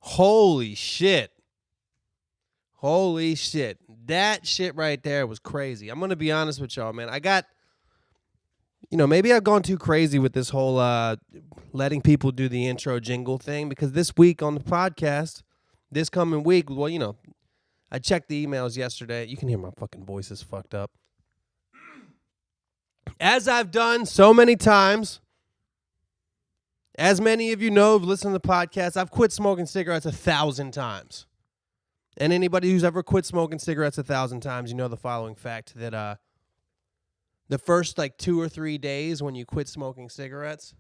Holy shit. Holy shit. That shit right there was crazy. I'm going to be honest with y'all, man. I got, maybe I've gone too crazy with this whole letting people do the intro jingle thing, because this week on the podcast, this coming week, well, I checked the emails yesterday. You can hear my fucking voice is fucked up. As I've done so many times, as many of you know who've listened to the podcast, I've quit smoking cigarettes 1,000 times. And anybody who's ever quit smoking cigarettes 1,000 times, you know the following fact, that the first 2 or 3 days when you quit smoking cigarettes,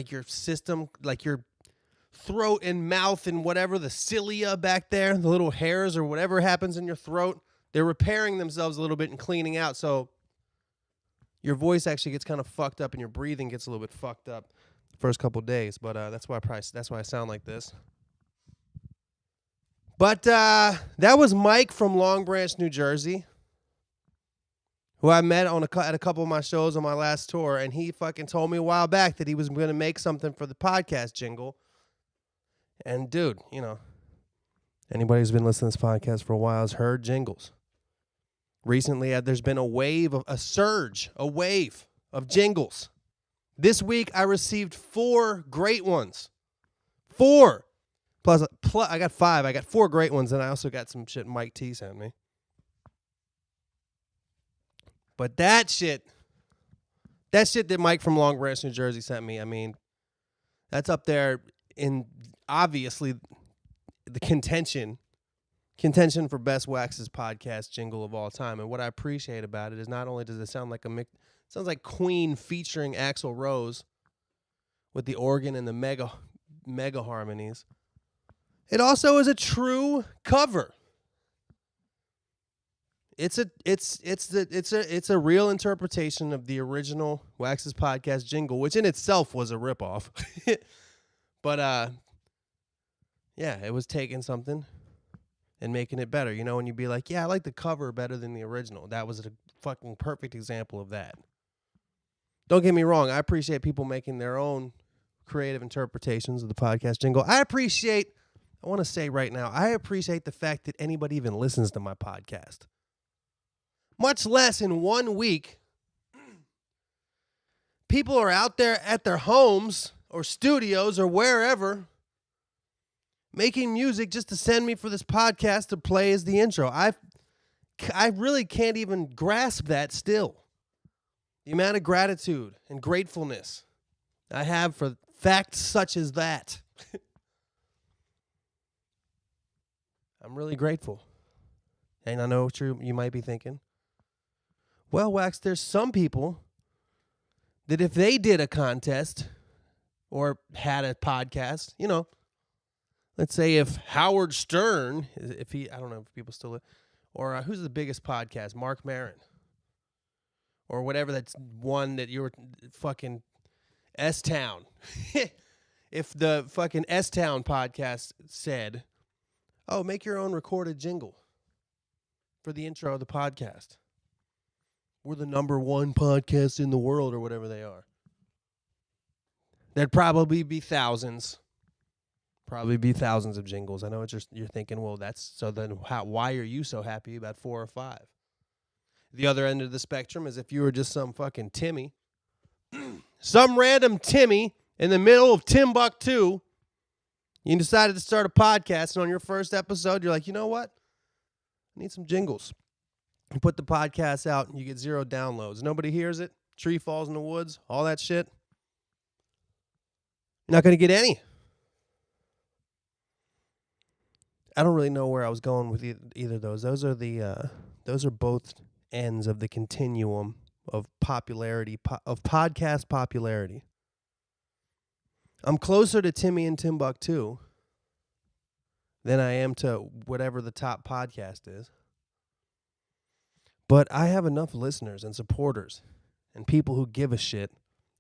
your system, your throat and mouth and whatever, the cilia back there, the little hairs or whatever happens in your throat, they're repairing themselves a little bit and cleaning out. So your voice actually gets kind of fucked up and your breathing gets a little bit fucked up the first couple days. But that's why I sound like this. But that was Mike from Long Branch, New Jersey, who I met at a couple of my shows on my last tour, and he fucking told me a while back that he was going to make something for the podcast jingle. And dude, anybody who's been listening to this podcast for a while has heard jingles. Recently, there's been a wave of jingles. This week, I received 4 great ones. 4. Plus, I got 5. I got 4 great ones, and I also got some shit Mike T sent me. But that shit that Mike from Long Branch, New Jersey sent me, I mean, that's up there in, obviously, the contention for best Wax's podcast jingle of all time. And what I appreciate about it is not only does it sound like it sounds like Queen featuring Axl Rose with the organ and the mega harmonies. It also is a true cover. It's a real interpretation of the original Wax's podcast jingle, which in itself was a ripoff. But yeah, it was taking something and making it better. When you'd be like, yeah, I like the cover better than the original. That was a fucking perfect example of that. Don't get me wrong. I appreciate people making their own creative interpretations of the podcast jingle. I want to say right now, I appreciate the fact that anybody even listens to my podcast. Much less in 1 week, people are out there at their homes or studios or wherever making music just to send me for this podcast to play as the intro. I really can't even grasp that still. The amount of gratitude and gratefulness I have for facts such as that. I'm really grateful. And I know what you might be thinking. Well, Wax, there's some people that if they did a contest or had a podcast, let's say if Howard Stern, I don't know if people still, or who's the biggest podcast, Mark Maron, or whatever, that's one that you're fucking S-Town. If the fucking S-Town podcast said, oh, make your own recorded jingle for the intro of the podcast. We're the #1 podcast in the world, or whatever they are. There'd probably be thousands. Of jingles. I know you're thinking, well, why are you so happy about 4 or 5? The other end of the spectrum is if you were just some fucking Timmy, some random Timmy in the middle of Timbuktu, you decided to start a podcast, and on your first episode, you're like, you know what? I need some jingles. You put the podcast out, and you get 0 downloads. Nobody hears it. Tree falls in the woods. All that shit. You're not going to get any. I don't really know where I was going with either of those. Those are both ends of the continuum of popularity, of podcast popularity. I'm closer to Timmy and Timbuktu than I am to whatever the top podcast is. But I have enough listeners and supporters and people who give a shit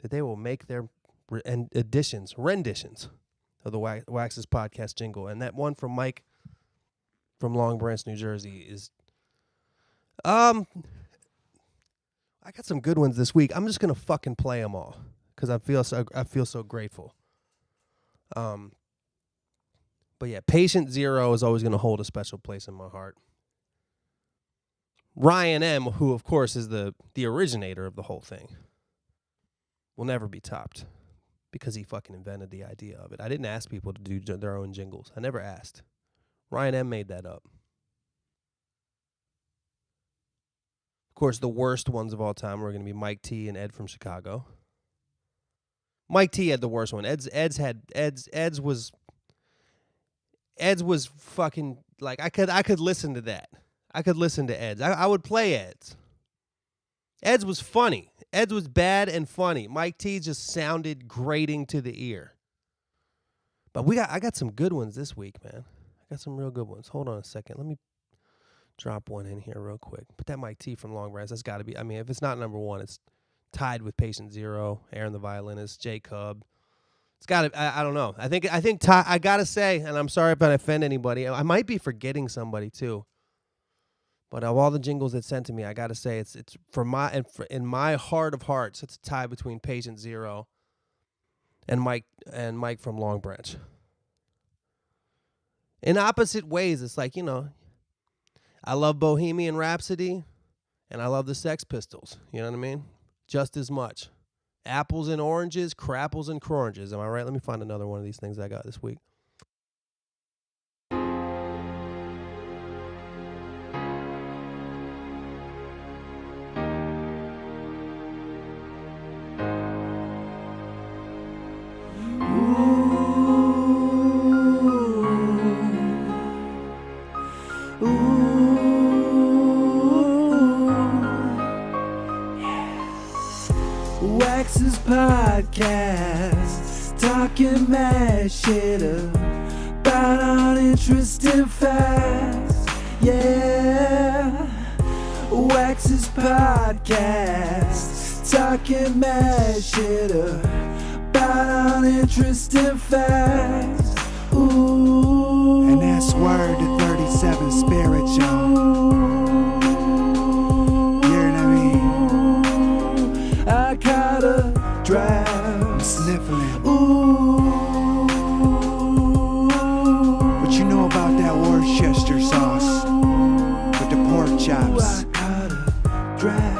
that they will make their renditions of the Wax's podcast jingle. And that one from Mike from Long Branch, New Jersey is... I got some good ones this week. I'm just going to fucking play them all because I feel so grateful. But yeah, Patient Zero is always going to hold a special place in my heart. Ryan M., who of course is the originator of the whole thing, will never be topped because he fucking invented the idea of it. I didn't ask people to do their own jingles. I never asked. Ryan M. made that up. Of course, the worst ones of all time were going to be Mike T and Ed from Chicago. Mike T had the worst one. Ed's was fucking like I could listen to that. I could listen to Ed's. I would play Ed's. Ed's was funny. Ed's was bad and funny. Mike T just sounded grating to the ear. But I got some good ones this week, man. I got some real good ones. Hold on a second. Let me drop one in here real quick. But that Mike T from Long Branch, that's got to be. I mean, if it's not number one, it's tied with Patient Zero, Aaron the Violinist, J Cub. It's got to. I don't know. I think. I gotta say, and I'm sorry if I offend anybody. I might be forgetting somebody too. But of all the jingles that sent to me, I gotta say it's in my heart of hearts, it's a tie between Patient Zero and Mike from Long Branch. In opposite ways, it's like, I love Bohemian Rhapsody and I love the Sex Pistols. You know what I mean? Just as much. Apples and oranges, crapples and cronges. Am I right? Let me find another one of these things I got this week. Wax's podcast, talking mad shit about uninteresting facts. Yeah, Wax's podcast, talking mad shit about uninteresting facts. Ooh, and that's word to 37 Spiritual. I caught a draft. I'm sniffling. Ooh. What you know about that Worcestershire sauce with the pork chops? I caught a draft.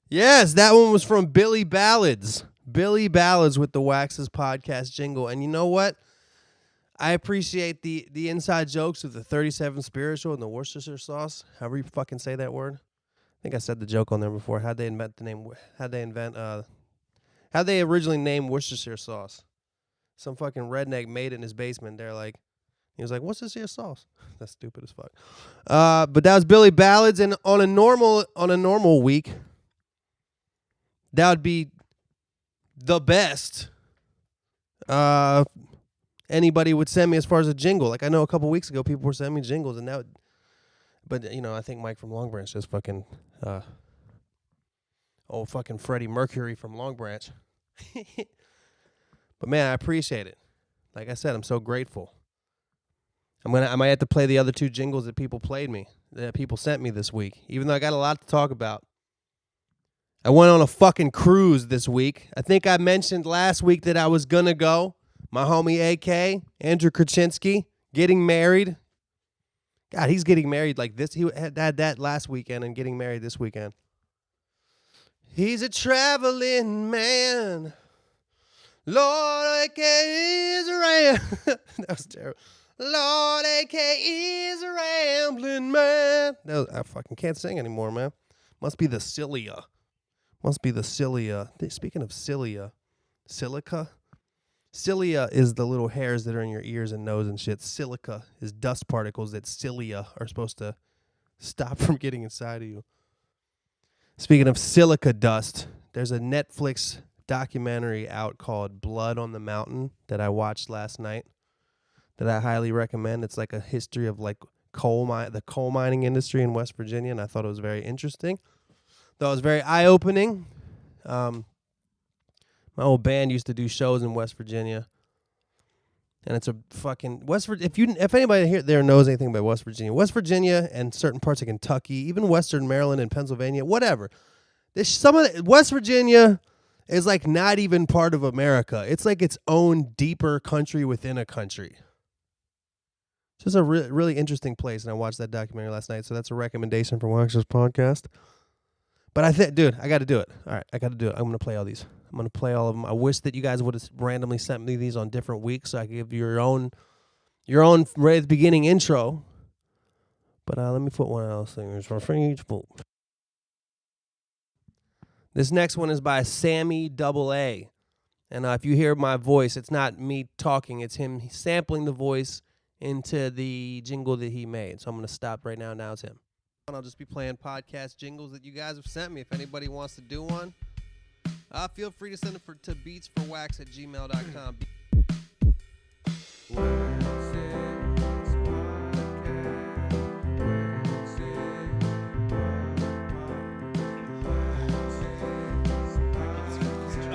Yes, that one was from Billy Ballads. Billy Ballads with the Wax's podcast jingle. And you know what? I appreciate the inside jokes of the 37 Spiritual and the Worcestershire sauce. However you fucking say that word. I think I said the joke on there before. How'd they originally name Worcestershire sauce? Some fucking redneck made it in his basement. He was like, what's this here sauce? That's stupid as fuck. But that was Billy Ballads, and on a normal week, that would be the best anybody would send me as far as a jingle. Like, I know a couple weeks ago people were sending me jingles, and but I think Mike from Long Branch just fucking fucking Freddie Mercury from Long Branch. But man, I appreciate it. Like I said, I'm so grateful. I might have to play the other two jingles that people sent me this week, even though I got a lot to talk about. I went on a fucking cruise this week. I think I mentioned last week that I was gonna go. My homie AK, Andrew Krasinski, getting married. God, he's getting married like this. He had that last weekend and getting married this weekend. He's a traveling man. Lord, AK is a that was terrible. Lord, AK is a rambling man. I fucking can't sing anymore, man. Must be the cilia. Speaking of cilia, silica. Cilia is the little hairs that are in your ears and nose and shit. Silica is dust particles that cilia are supposed to stop from getting inside of you. Speaking of silica dust, there's a Netflix documentary out called Blood on the Mountain that I watched last night that I highly recommend. It's like a history of like the coal mining industry in West Virginia, and I thought it was very interesting. Though it was very eye-opening. My old band used to do shows in West Virginia, and it's a fucking if anybody there knows anything about West Virginia and certain parts of Kentucky, even Western Maryland and Pennsylvania, whatever. West Virginia is like not even part of America. It's like its own deeper country within a country. It's just a really interesting place, and I watched that documentary last night, so that's a recommendation for Wax's podcast. But I think, dude, I got to do it. All right, I got to do it. I'm going to play all these. I'm going to play all of them. I wish that you guys would have randomly sent me these on different weeks so I could give you your own right at the beginning intro. But let me put one else thing. This next one is by Sammy AA. And if you hear my voice, it's not me talking. It's him sampling the voice into the jingle that he made. So I'm going to stop right now. Now it's him. I'll just be playing podcast jingles that you guys have sent me. If anybody wants to do one, feel free to send it to beatsforwax@gmail.com.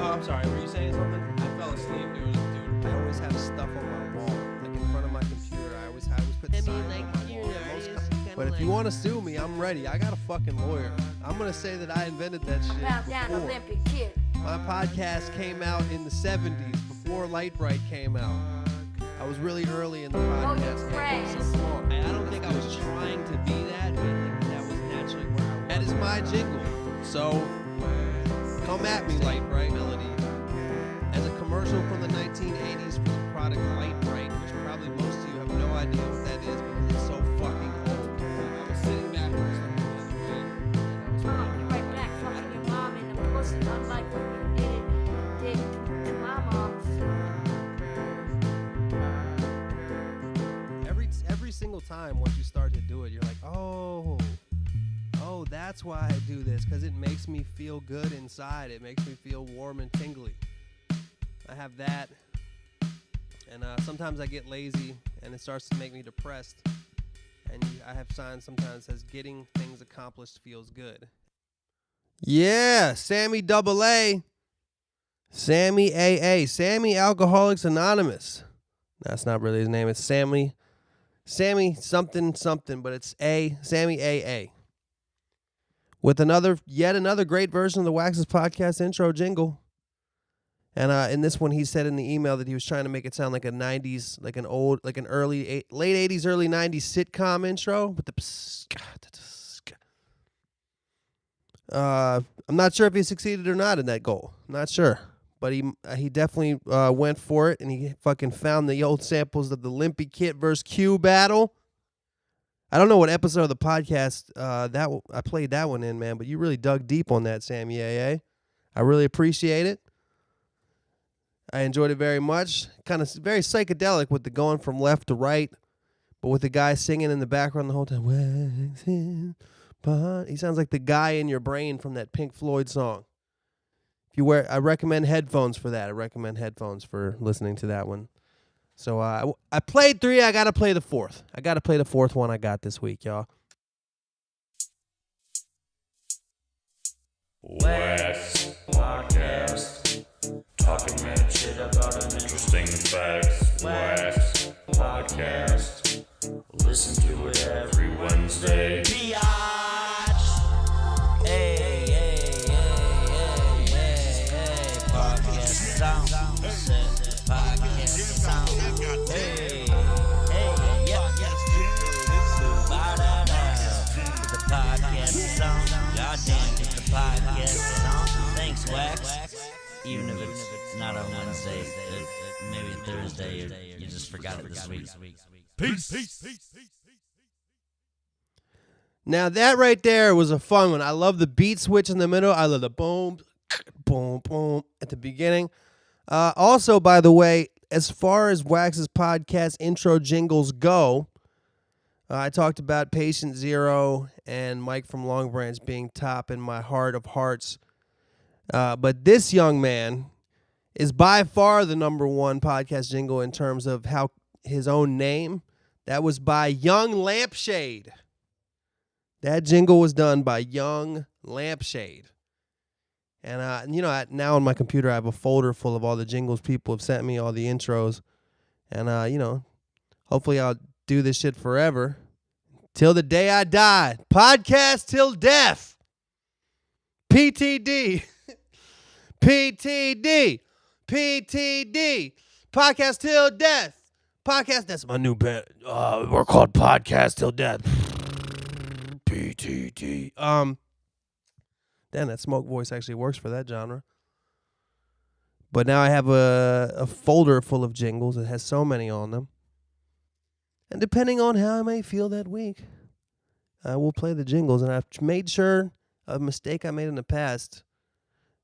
I'm sorry, were you saying something? I fell asleep, dude. I always have stuff on my wall, like in front of my computer. I always put signs on my wall. But if you want to sue me, I'm ready. I got a fucking lawyer. I'm going to say that I invented that shit before. Olympic kid. My podcast came out in the 70s, before Light Bright came out. I was really early in the podcast game. So come on. I don't think I was trying to be that, but I think that was naturally where I was. That is my jingle. So come at me, Light Bright Melody. As a commercial from the 1980s for the product Light Bright, which probably most of you have no idea what that is because it's so fucking old. I was sitting backwards on the other way, and I was Right back, fucking your mom in the pussy, unlike what you did to my mom. every single time once you start to do it, you're like, oh, that's why I do this, because it makes me feel good inside. It makes me feel warm and tingly. I have that, and sometimes I get lazy, and it starts to make me depressed. And I have signs sometimes that says getting things accomplished feels good. Yeah, Sammy AA. Sammy AA. Sammy Alcoholics Anonymous. That's not really his name. It's Sammy something, but it's Sammy AA. With yet another great version of the Wax's podcast intro jingle. And in this one, he said in the email that he was trying to make it sound like a 90s, like an late 80s, early 90s sitcom intro with the I'm not sure if he succeeded or not in that goal. I'm not sure. But he definitely went for it, and he fucking found the old samples of the Limpy Kit vs. Q battle. I don't know what episode of the podcast I played that one in, man, but you really dug deep on that, Sammy AA. I really appreciate it. I enjoyed it very much. Kind of very psychedelic with the going from left to right, but with the guy singing in the background the whole time. He sounds like the guy in your brain from that Pink Floyd song. I recommend headphones for that. I recommend headphones for listening to that one. So I played 3. I got to play the 4th. I got to play the 4th one I got this week, y'all. Wax Podcast. Talking mad shit about uninteresting facts. Wax Podcast. Listen to it every Wednesday. Biatch. Hey, hey, hey, hey, hey. Podcast sound. Podcast sound. Hey, hey, yeah. The podcast sound. Goddamn, get the podcast sound. Thanks, Wax. Even if it's not on Wednesday, maybe Thursday, or you just forgot it this week. Peace. Now that right there was a fun one. I love the beat switch in the middle. I love the boom, boom, boom at the beginning. Also, by the way, as far as Wax's podcast intro jingles go, I talked about Patient Zero and Mike from Long Branch being top in my heart of hearts. But this young man is by far the number one podcast jingle in terms of how his own name. That was by Young Lampshade. That jingle was done by Young Lampshade. And, now on my computer, I have a folder full of all the jingles people have sent me, all the intros. And, hopefully I'll do this shit forever. Till the day I die. Podcast till death. PTD. PTD. PTD. Podcast Till Death. Podcast, that's my new band. We're called Podcast Till Death. PTD. Damn, that smoke voice actually works for that genre. But now I have a folder full of jingles. It has so many on them. And depending on how I may feel that week, I will play the jingles. And I've made sure a mistake I made in the past,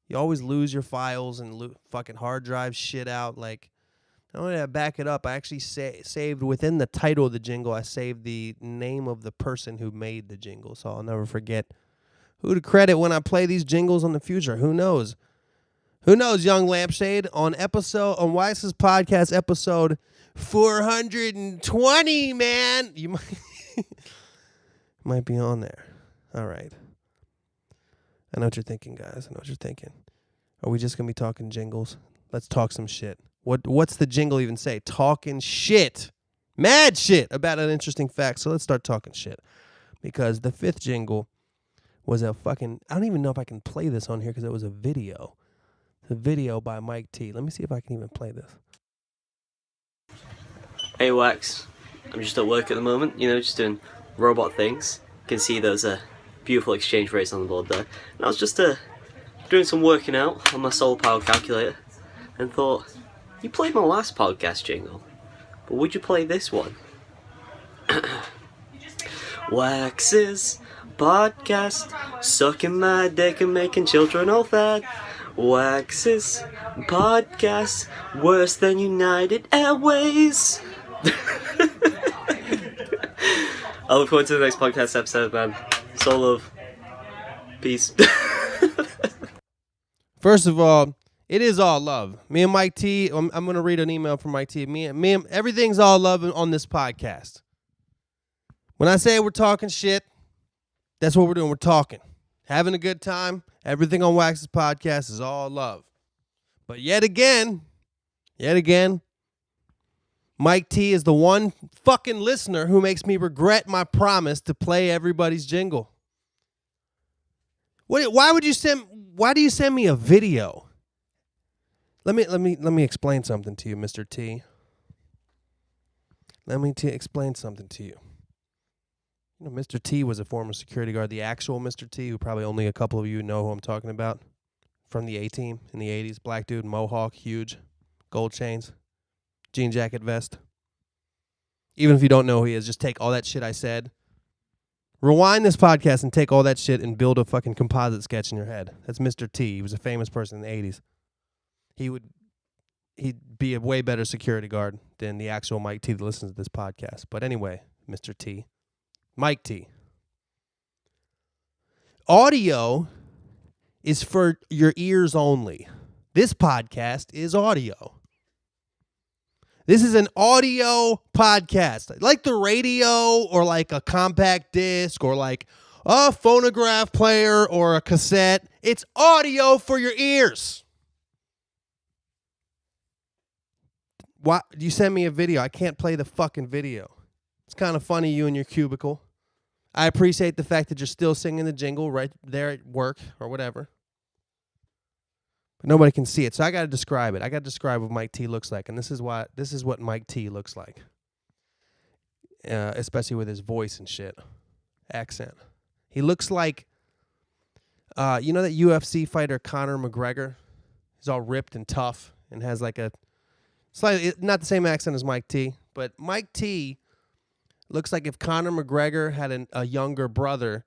you always lose your files and fucking hard drive shit out. Like, not only did I back it up, I actually saved within the title of the jingle, I saved the name of the person who made the jingle. So I'll never forget who to credit when I play these jingles in the future. Who knows? Who knows, young lampshade? On Wax's podcast episode 420, man. You might be on there. All right. I know what you're thinking, guys. I know what you're thinking. Are we just going to be talking jingles? Let's talk some shit. What's the jingle even say? Talking shit. Mad shit about an interesting fact. So let's start talking shit. Because the fifth jingle was a fucking... I don't even know if I can play this on here because it was a video. The video by Mike T. Let me see if I can even play this. Hey Wax, I'm just at work at the moment, just doing robot things. You can see those beautiful exchange rates on the board there. And I was just doing some working out on my solar power calculator and thought, you played my last podcast jingle, but would you play this one? Wax's podcast, sucking my dick and making children all fat. Wax's podcast, worse than United Airways. I look forward to the next podcast episode, man. So love. Peace. First of all, it is all love. Me and Mike T, I'm going to read an email from Mike T. Me and everything's all love on this podcast. When I say we're talking shit, that's what we're doing. We're talking. Having a good time. Everything on Wax's podcast is all love. But yet again, Mike T is the one fucking listener who makes me regret my promise to play everybody's jingle. Why do you send me a video? Let me explain something to you, Mr. T. Let me explain something to you. You know, Mr. T was a former security guard, the actual Mr. T, who probably only a couple of you know who I'm talking about, from the A-Team in the 80s. Black dude, mohawk, huge, gold chains, jean jacket vest. Even if you don't know who he is, just take all that shit I said, rewind this podcast and take all that shit and build a fucking composite sketch in your head. That's Mr. T. He was a famous person in the 80s. He'd be a way better security guard than the actual Mike T that listens to this podcast. But anyway, Mr. T. Mike T. Audio is for your ears only. This podcast is audio. This is an audio podcast. Like the radio or like a compact disc or like a phonograph player or a cassette. It's audio for your ears. Why you send me a video? I can't play the fucking video. It's kind of funny, you and your cubicle. I appreciate the fact that you're still singing the jingle right there at work or whatever. But nobody can see it, so I got to describe it. I got to describe what Mike T looks like, and this is what Mike T looks like, especially with his voice and shit, accent. He looks like, you know that UFC fighter Conor McGregor? He's all ripped and tough and has like a slightly, not the same accent as Mike T, but Mike T looks like if Conor McGregor had a younger brother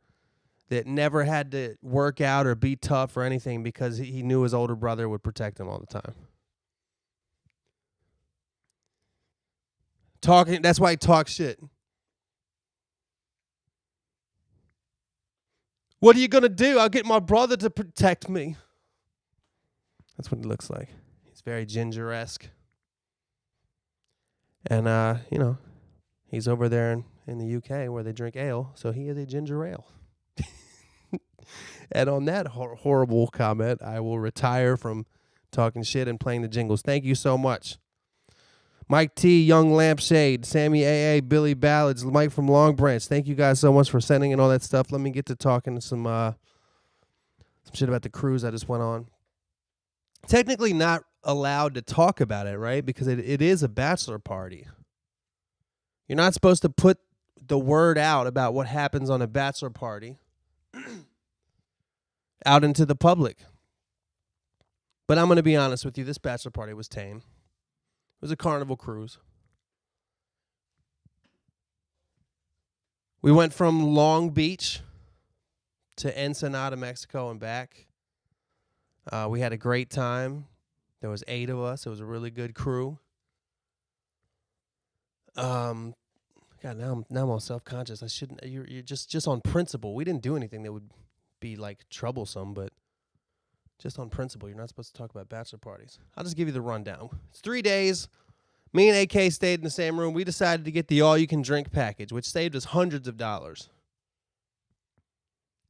that never had to work out or be tough or anything because he knew his older brother would protect him all the time. That's why he talks shit. What are you going to do? I'll get my brother to protect me. That's what he looks like. He's very ginger-esque. And, he's over there in the UK where they drink ale, so he is a ginger ale. And on that horrible comment, I will retire from talking shit and playing the jingles. Thank you so much. Mike T, Young Lampshade, Sammy AA, Billy Ballads, Mike from Long Branch. Thank you guys so much for sending in all that stuff. Let me get to talking some shit about the cruise I just went on. technically not allowed to talk about it, right? Because it is a bachelor party. You're not supposed to put the word out about what happens on a bachelor party out into the public. But I'm going to be honest with you, this bachelor party was tame. It was a Carnival cruise. We went from Long Beach to Ensenada, Mexico, and back. We had a great time. There was 8 of us. It was a really good crew. God, now I'm all self-conscious. I shouldn't. You're just on principle. We didn't do anything that would be like troublesome, but just on principle, you're not supposed to talk about bachelor parties. I'll just give you the rundown. It's 3 days. Me and AK stayed in the same room. We decided to get the all-you-can-drink package, which saved us hundreds of dollars.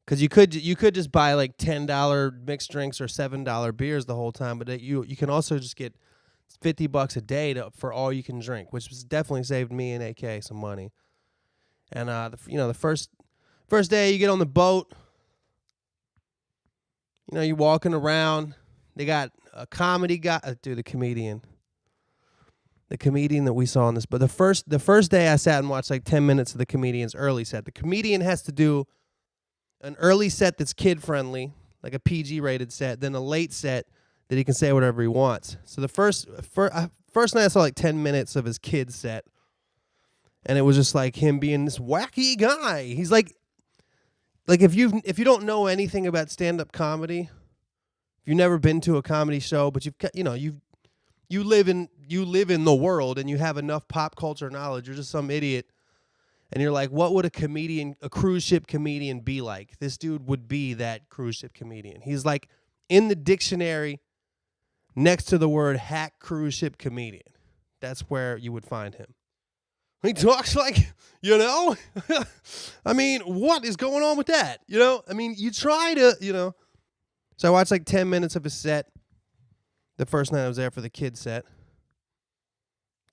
Because you could just buy like $10 mixed drinks or $7 beers the whole time, but you can also just get $50 a day for all you can drink, which was definitely saved me and AK some money. And the first day you get on the boat, you're walking around. They got a comedy guy, the comedian that we saw on this. But the first day I sat and watched like 10 minutes of the comedian's early set. The comedian has to do an early set that's kid-friendly, like a PG-rated set, then a late set that he can say whatever he wants. So the first night I saw like 10 minutes of his kid set, and it was just like him being this wacky guy. He's like if you don't know anything about stand-up comedy, if you've never been to a comedy show, but you live in the world and you have enough pop culture knowledge, you're just some idiot. And you're like, what would a cruise ship comedian be like? This dude would be that cruise ship comedian. He's like in the dictionary next to the word hack cruise ship comedian. That's where you would find him. He talks like, I mean, what is going on with that? I mean, you try to, So I watched like 10 minutes of his set the first night I was there for the kid set.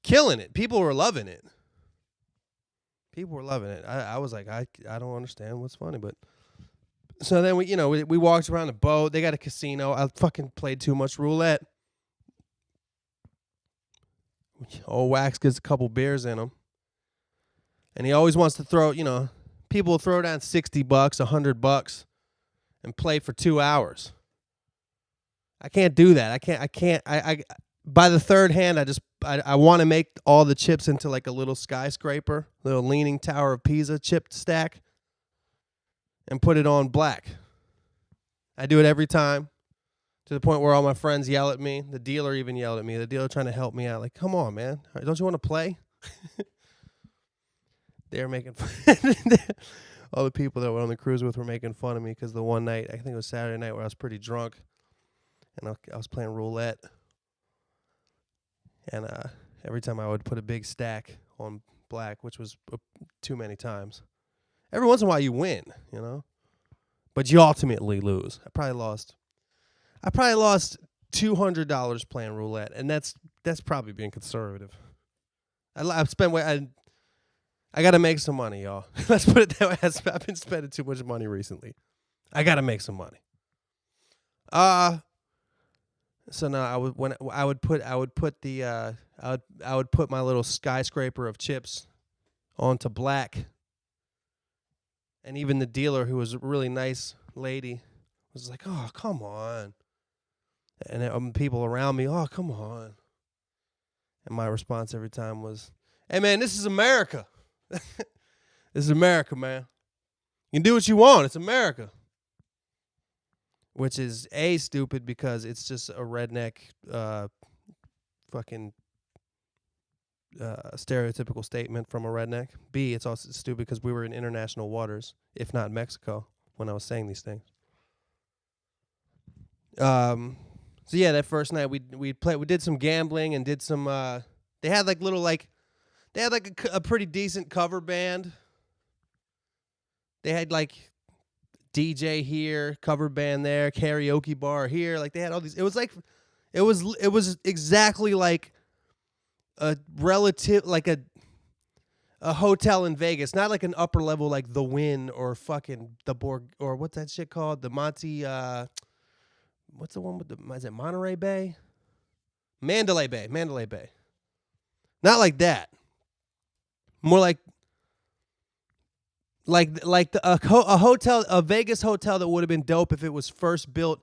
Killing it. People were loving it. People were loving it. I was like, I don't understand what's funny, but so then we walked around the boat. They got a casino. I fucking played too much roulette. Old Wax gets a couple beers in him, and he always wants to throw. People will throw down $60, $100, and play for 2 hours. I can't do that. I can't. By the third hand, I want to make all the chips into like a little skyscraper, little leaning Tower of Pisa chip stack, and put it on black. I do it every time, to the point where all my friends yell at me. The dealer even yelled at me. The dealer trying to help me out, like, come on, man, don't you want to play? They're making fun. All the people that were on the cruise with were making fun of me because the one night, I think it was Saturday night, where I was pretty drunk, and I was playing roulette. And every time I would put a big stack on black, which was too many times. Every once in a while you win, but you ultimately lose. I probably lost $200 playing roulette, and that's probably being conservative. I got to make some money, y'all. Let's put it that way. I've been spending too much money recently. I got to make some money. So now I would put my little skyscraper of chips onto black, and even the dealer, who was a really nice lady, was like, "Oh, come on," and people around me, "Oh, come on," and my response every time was, "Hey, man, this is America. This is America, man. You can do what you want. It's America." Which is A, stupid because it's just a redneck fucking stereotypical statement from a redneck. B, it's also stupid because we were in international waters, if not Mexico, when I was saying these things. So yeah, that first night we did some gambling and did some they had a pretty decent cover band. They had like DJ here, cover band there, karaoke bar here. Like they had all these. It was exactly like a relative, like a hotel in Vegas, not like an upper level like the Wynn or fucking the Borg or what's that shit called? The Monty what's the one with the, is it Monterey Bay? Mandalay Bay. Not like that. More like a hotel, a Vegas hotel that would have been dope if it was first built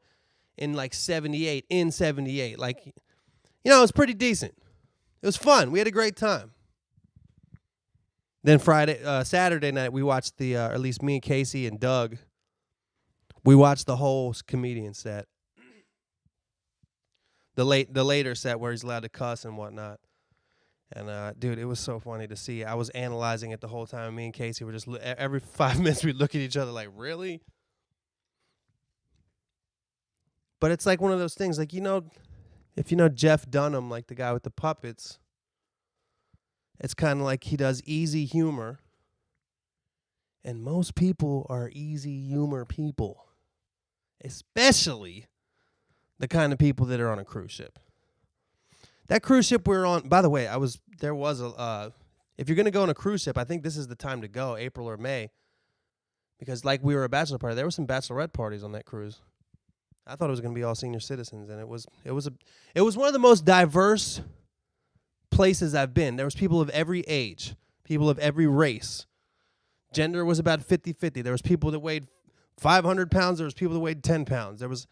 in like 78, Like, you know, it was pretty decent. It was fun. We had a great time. Then Saturday night, we watched or at least me and Casey and Doug, we watched the whole comedian set. The later set where he's allowed to cuss and whatnot. And, dude, it was so funny to see. I was analyzing it the whole time. Me and Casey were just, every 5 minutes we'd look at each other like, really? But it's like one of those things, like, you know, if you know Jeff Dunham, like the guy with the puppets, it's kind of like he does easy humor. And most people are easy humor people. Especially the kind of people that are on a cruise ship. That cruise ship we were on, by the way, if you're going to go on a cruise ship, I think this is the time to go, April or May. Because like we were a bachelor party, there were some bachelorette parties on that cruise. I thought it was going to be all senior citizens, and it was one of the most diverse places I've been. There was people of every age, people of every race. Gender was about 50-50. There was people that weighed 500 pounds. There was people that weighed 10 pounds. There was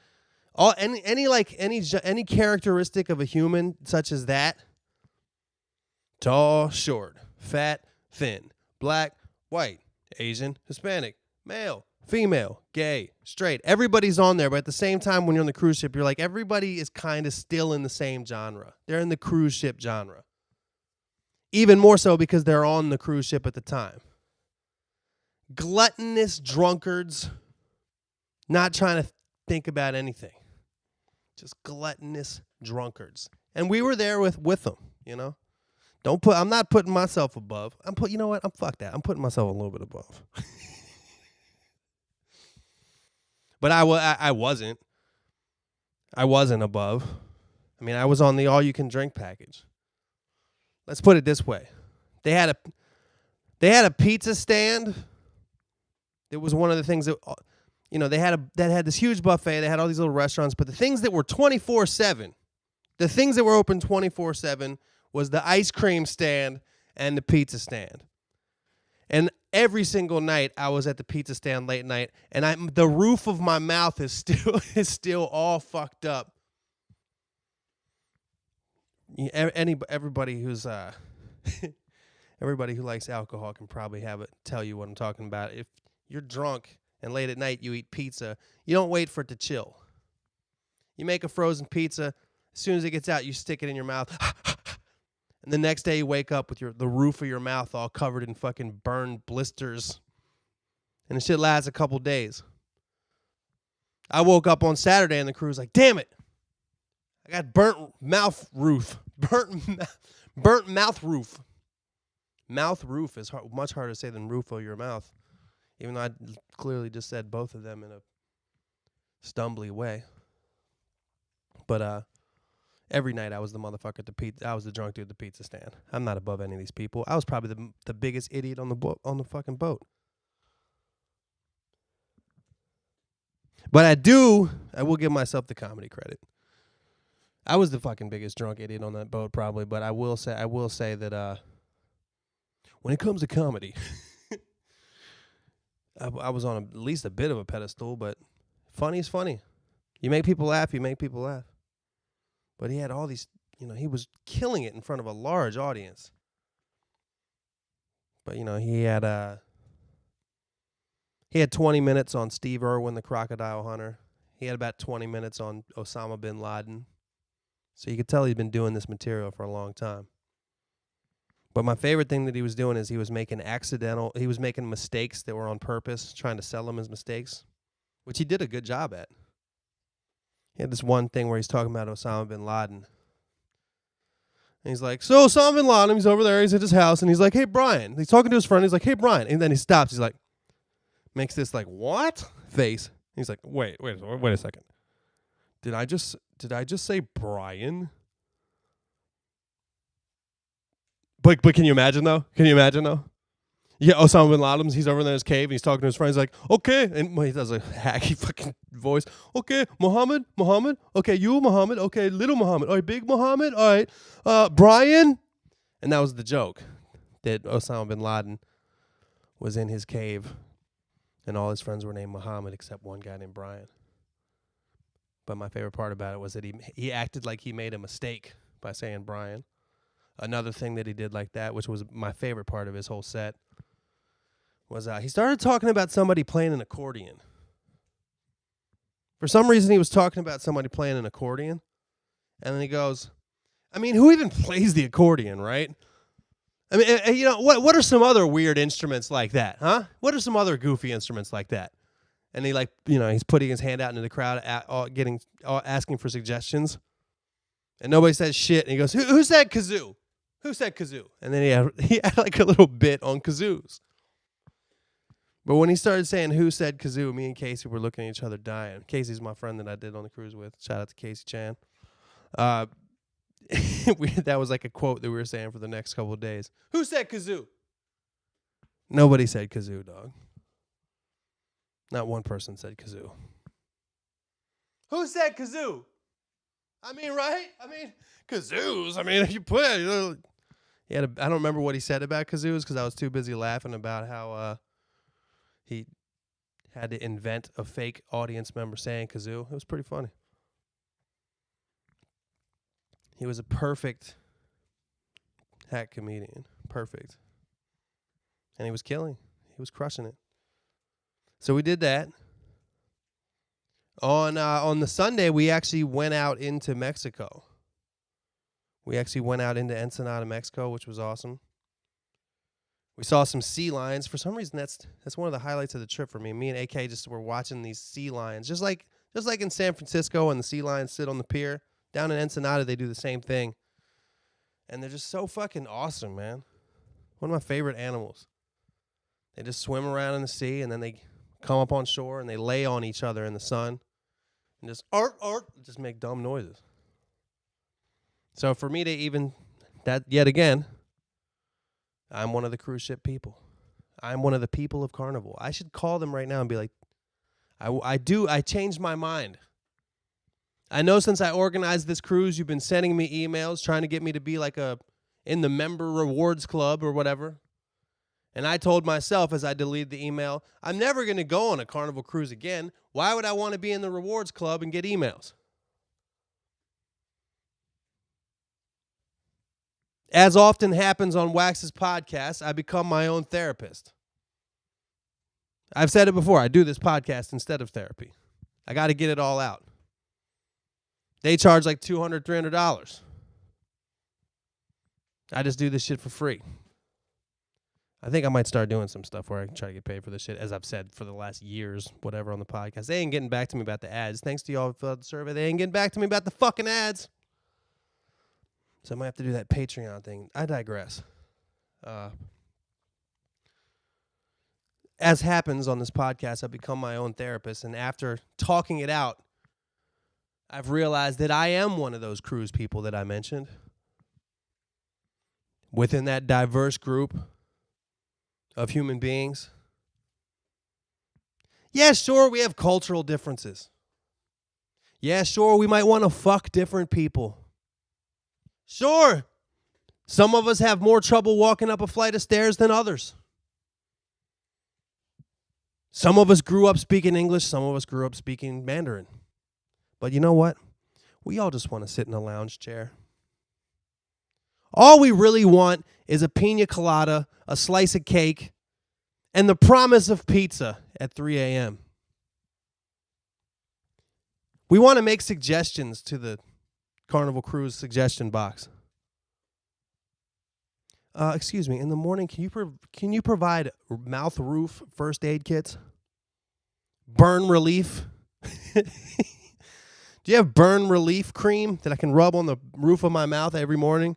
any characteristic of a human such as that. Tall, short, fat, thin, black, white, Asian, Hispanic, male, female, gay, straight. Everybody's on there, but at the same time, when you're on the cruise ship, you're like, everybody is kind of still in the same genre. They're in the cruise ship genre. Even more so because they're on the cruise ship at the time. Gluttonous drunkards, not trying to think about anything. Just gluttonous drunkards. And we were there with them, you know? I'm not putting myself above. You know what? Fuck that. I'm putting myself a little bit above. But I wasn't. I wasn't above. I mean, I was on the all-you-can-drink package. Let's put it this way. They had a pizza stand. It was one of the things that, you know, that had this huge buffet. They had all these little restaurants, but the things that were 24/7, the things that were open 24/7 was the ice cream stand and the pizza stand. And every single night I was at the pizza stand late night, and the roof of my mouth is still all fucked up. Everybody who's everybody who likes alcohol can probably tell you what I'm talking about. If you're drunk and late at night you eat pizza, you don't wait for it to chill. You make a frozen pizza, as soon as it gets out, you stick it in your mouth. And the next day you wake up with the roof of your mouth all covered in fucking burned blisters. And the shit lasts a couple days. I woke up on Saturday and the crew was like, damn it. I got burnt mouth roof. Burnt mouth roof. Mouth roof is much harder to say than roof of your mouth. Even though I clearly just said both of them in a stumbly way. But every night I was the motherfucker at the pizza. I was the drunk dude at the pizza stand. I'm not above any of these people. I was probably the biggest idiot on the fucking boat. But I will give myself the comedy credit. I was the fucking biggest drunk idiot on that boat probably, but I will say that when it comes to comedy, I was on at least a bit of a pedestal, but funny is funny. You make people laugh, But he had all these, you know, he was killing it in front of a large audience. But, you know, he had 20 minutes on Steve Irwin, the crocodile hunter. He had about 20 minutes on Osama bin Laden. So you could tell he'd been doing this material for a long time. But my favorite thing that he was doing is he was making mistakes that were on purpose, trying to sell them as mistakes, which he did a good job at. He had this one thing where he's talking about Osama bin Laden. And he's like, so Osama bin Laden, he's over there, he's at his house, and he's like, hey, Brian. He's talking to his friend, he's like, hey, Brian. And then he stops, he's like, makes this like, what? Face. He's like, wait a second. Did I just say Brian? But can you imagine though? Yeah, Osama bin Laden, he's over there in his cave, and he's talking to his friends like, okay, and he does a hacky fucking voice. Okay, Muhammad, okay, you, Muhammad, okay, little Muhammad, all right, big Muhammad, all right, Brian. And that was the joke, that Osama bin Laden was in his cave, and all his friends were named Muhammad except one guy named Brian. But my favorite part about it was that he acted like he made a mistake by saying Brian. Another thing that he did like that, which was my favorite part of his whole set, was he started talking about somebody playing an accordion. For some reason, he was talking about somebody playing an accordion. And then he goes, I mean, who even plays the accordion, right? I mean, you know, what are some other weird instruments like that, huh? What are some other goofy instruments like that? And he, like, you know, he's putting his hand out into the crowd, asking for suggestions. And nobody says shit. And he goes, who said kazoo? Who said kazoo? And then he had like a little bit on kazoos. But when he started saying who said kazoo, me and Casey were looking at each other dying. Casey's my friend that I did on the cruise with. Shout out to Casey Chan. That was like a quote that we were saying for the next couple of days. Who said kazoo? Nobody said kazoo, dog. Not one person said kazoo. Who said kazoo? I mean, right? I mean, kazoos. I mean, if you put it, I don't remember what he said about kazoos because I was too busy laughing about how he had to invent a fake audience member saying kazoo. It was pretty funny. He was a perfect hack comedian. Perfect. And he was killing. He was crushing it. So we did that. On the Sunday, we actually went out into Mexico. We actually went out into Ensenada, Mexico, which was awesome. We saw some sea lions. For some reason, that's one of the highlights of the trip for me. Me and AK just were watching these sea lions, just like in San Francisco, and the sea lions sit on the pier. Down in Ensenada, they do the same thing, and they're just so fucking awesome, man. One of my favorite animals. They just swim around in the sea, and then they come up on shore, and they lay on each other in the sun, and just just make dumb noises. So for me to even that yet again, I'm one of the cruise ship people. I'm one of the people of Carnival. I should call them right now and be like, I changed my mind. I know since I organized this cruise, you've been sending me emails trying to get me to be like in the member rewards club or whatever. And I told myself as I deleted the email, I'm never going to go on a Carnival cruise again. Why would I want to be in the rewards club and get emails? As often happens on Wax's podcast, I become my own therapist. I've said it before. I do this podcast instead of therapy. I got to get it all out. They charge like $200, $300. I just do this shit for free. I think I might start doing some stuff where I can try to get paid for this shit, as I've said for the last years, whatever, on the podcast. They ain't getting back to me about the ads. Thanks to y'all for the survey. They ain't getting back to me about the fucking ads. So I might have to do that Patreon thing. I digress. As happens on this podcast, I've become my own therapist, and after talking it out, I've realized that I am one of those cruise people that I mentioned. Within that diverse group of human beings. Yeah, sure, we have cultural differences. Yeah, sure, we might want to fuck different people. Sure, some of us have more trouble walking up a flight of stairs than others. Some of us grew up speaking English, some of us grew up speaking Mandarin. But you know what? We all just want to sit in a lounge chair. All we really want is a pina colada, a slice of cake, and the promise of pizza at 3 a.m. We want to make suggestions to the Carnival Cruise suggestion box. Excuse me, in the morning, can you provide mouth roof first aid kits? Burn relief? Do you have burn relief cream that I can rub on the roof of my mouth every morning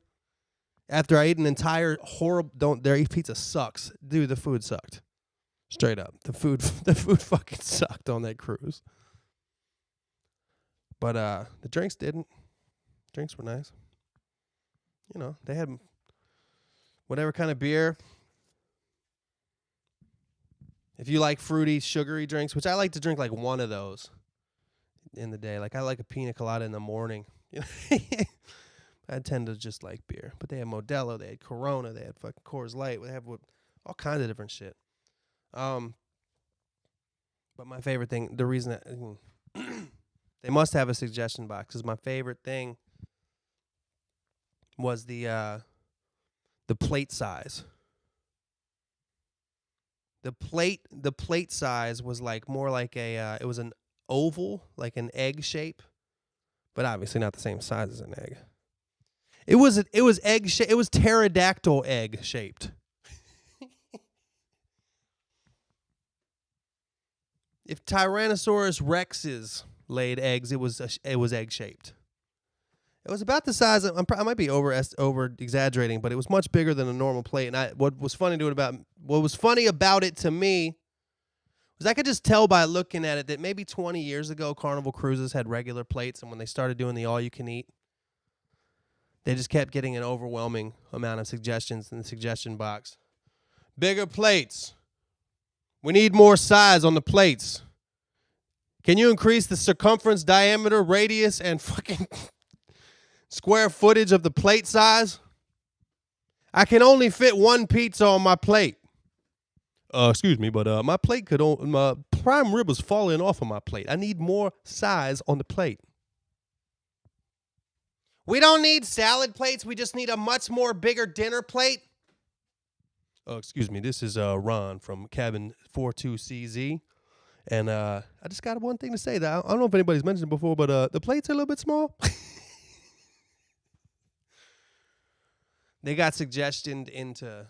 after I eat an entire horrible... Their pizza sucks. Dude, the food sucked. Straight up. The food fucking sucked on that cruise. But the drinks didn't. Drinks were nice. You know, they had whatever kind of beer. If you like fruity, sugary drinks, which I like to drink like one of those in the day. Like I like a pina colada in the morning. I tend to just like beer. But they had Modelo, they had Corona, they had fucking Coors Light, they have all kinds of different shit. But my favorite thing, the reason that they must have a suggestion box, because my favorite thing was the plate size. The plate size was like more like it was an oval, like an egg shape, but obviously not the same size as an egg. It was egg shape. It was pterodactyl egg shaped. If Tyrannosaurus Rexes laid eggs, it was egg shaped. It was about the size of, I might be over exaggerating, but it was much bigger than a normal plate. And what was funny about it to me was I could just tell by looking at it that maybe 20 years ago Carnival Cruises had regular plates, and when they started doing the all you can eat, they just kept getting an overwhelming amount of suggestions in the suggestion box. Bigger plates. We need more size on the plates. Can you increase the circumference, diameter, radius, and fucking square footage of the plate size? I can only fit one pizza on my plate. Excuse me, but my plate my prime rib was falling off of my plate. I need more size on the plate. We don't need salad plates. We just need a much more bigger dinner plate. Excuse me. This is Ron from Cabin 42CZ. And I just got one thing to say. That I don't know if anybody's mentioned it before, but the plates are a little bit small. They got suggestions into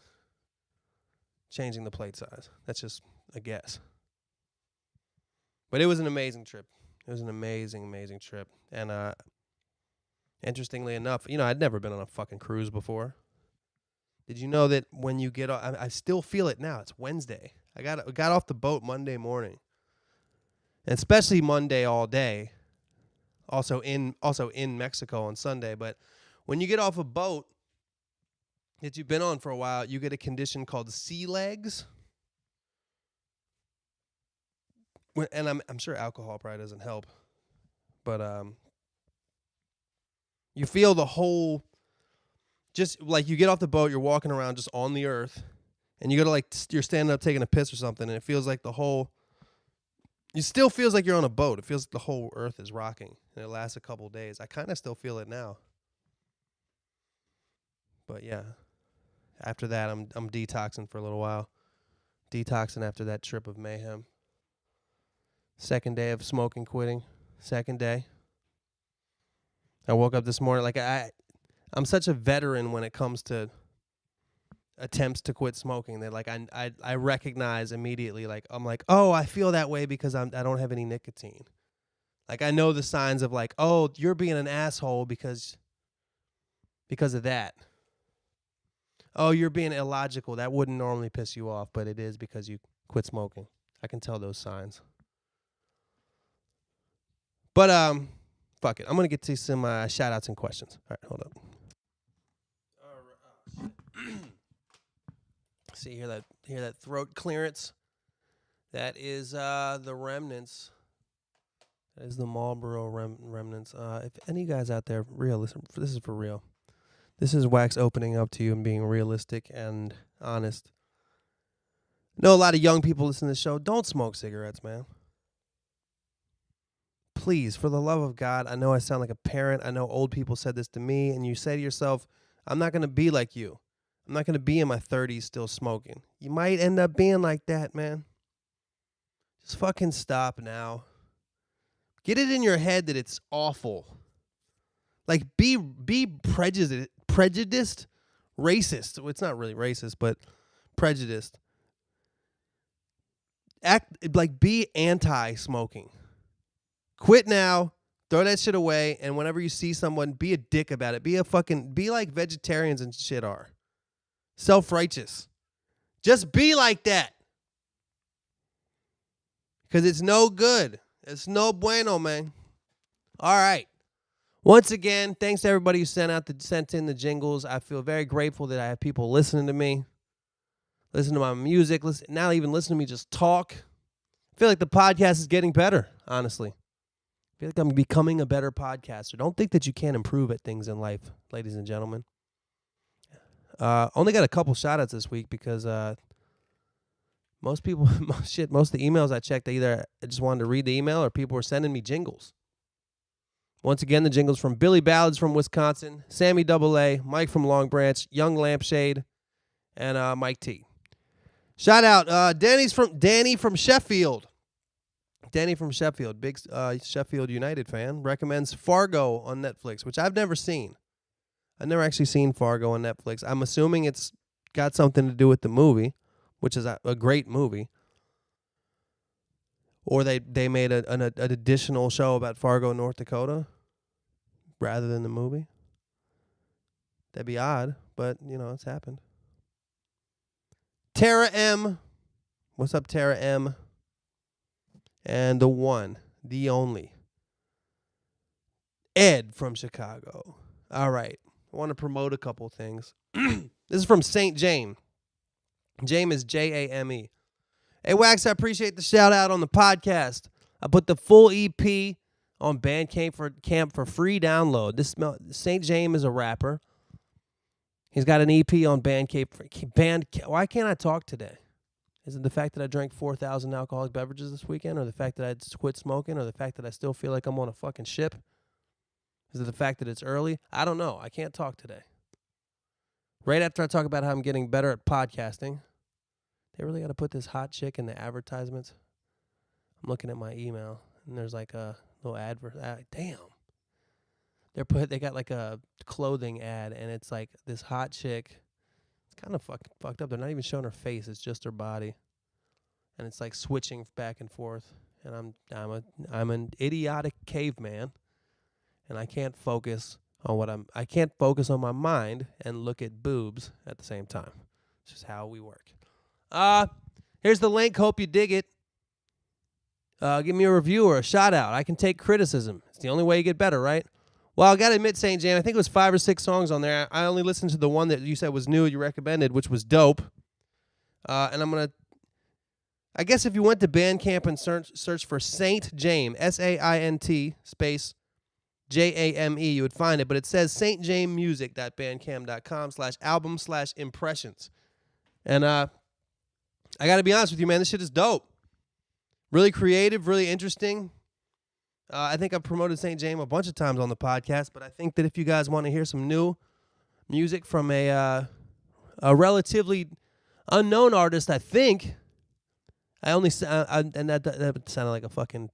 changing the plate size. That's just a guess. But it was an amazing trip. It was an amazing, amazing trip. And interestingly enough, I'd never been on a fucking cruise before. Did you know that when you get off, I still feel it now. It's Wednesday. I got off the boat Monday morning. And especially Monday all day. Also in Mexico on Sunday. But when you get off a boat that you've been on for a while, you get a condition called sea legs. And I'm sure alcohol probably doesn't help. But you feel the whole, just like you get off the boat, you're walking around just on the earth, and you go to you're standing up taking a piss or something, and it feels like it still feels like you're on a boat. It feels like the whole earth is rocking, and it lasts a couple days. I kind of still feel it now. But yeah, after that, I'm detoxing for a little while. Detoxing after that trip of mayhem. Second day of smoking quitting. Second day. I woke up this morning I'm such a veteran when it comes to attempts to quit smoking that I recognize immediately. I'm like, oh, I feel that way because I don't have any nicotine. Like I know the signs of oh, you're being an asshole because of that. Oh, you're being illogical. That wouldn't normally piss you off, but it is because you quit smoking. I can tell those signs. But fuck it. I'm going to get to some shout-outs and questions. All right, hold up. All right. See, hear that throat clearance? That is the remnants. That is the Marlboro remnants. If any guys out there, listen, this is for real. This is Wax opening up to you and being realistic and honest. I know a lot of young people listen to the show. Don't smoke cigarettes, man. Please, for the love of God, I know I sound like a parent. I know old people said this to me, and you say to yourself, I'm not going to be like you. I'm not going to be in my 30s still smoking. You might end up being like that, man. Just fucking stop now. Get it in your head that it's awful. Like, be prejudiced, racist. Well, it's not really racist, but prejudiced. Be anti-smoking. Quit now, throw that shit away, and whenever you see someone, be a dick about it. Be like vegetarians and shit are. Self-righteous. Just be like that. Because it's no good. It's no bueno, man. All right. Once again, thanks to everybody who sent in the jingles. I feel very grateful that I have people listening to me. listen to my music, now even listen to me just talk. I feel like the podcast is getting better, honestly. I feel like I'm becoming a better podcaster. Don't think that you can't improve at things in life, ladies and gentlemen. Only got a couple shout-outs this week because most people, most of the emails I checked, they either just wanted to read the email or people were sending me jingles. Once again, the jingles from Billy Ballads from Wisconsin, Sammy AA, Mike from Long Branch, Young Lampshade, and Mike T. Shout out Danny from Sheffield. Danny from Sheffield, big Sheffield United fan, recommends Fargo on Netflix, which I've never seen. I've never actually seen Fargo on Netflix. I'm assuming it's got something to do with the movie, which is a great movie. Or they made an additional show about Fargo, North Dakota, rather than the movie. That'd be odd, but, it's happened. Tara M. What's up, Tara M? And the one, the only, Ed from Chicago. All right. I want to promote a couple things. This is from St. James. James is Jame. Hey, Wax, I appreciate the shout out on the podcast. I put the full EP on Bandcamp for free download. This St. James is a rapper. He's got an EP on Bandcamp. Why can't I talk today? Is it the fact that I drank 4,000 alcoholic beverages this weekend, or the fact that I quit smoking, or the fact that I still feel like I'm on a fucking ship? Is it the fact that it's early? I don't know. I can't talk today. Right after I talk about how I'm getting better at podcasting, they really got to put this hot chick in the advertisements. I'm looking at my email, and there's like a little advert. Damn. They got like a clothing ad, and it's like this hot chick. It's kind of fucked up. They're not even showing her face. It's just her body. And it's like switching back and forth. And I'm an idiotic caveman. And I can't focus on I can't focus on my mind and look at boobs at the same time. It's just how we work. Here's the link. Hope you dig it. Give me a review or a shout out. I can take criticism. It's the only way you get better, right? Well, I got to admit, St. James, I think it was 5 or 6 songs on there. I only listened to the one that you said was new, you recommended, which was dope. And I'm going to, I guess if you went to Bandcamp and search for St. James, SAINT space JAME, you would find it. But it says stjamemusic.bandcamp.com/album/impressions. And I got to be honest with you, man, this shit is dope. Really creative, really interesting. I think I've promoted St. James a bunch of times on the podcast, but I think that if you guys want to hear some new music from a relatively unknown artist, I think and that sounded like a fucking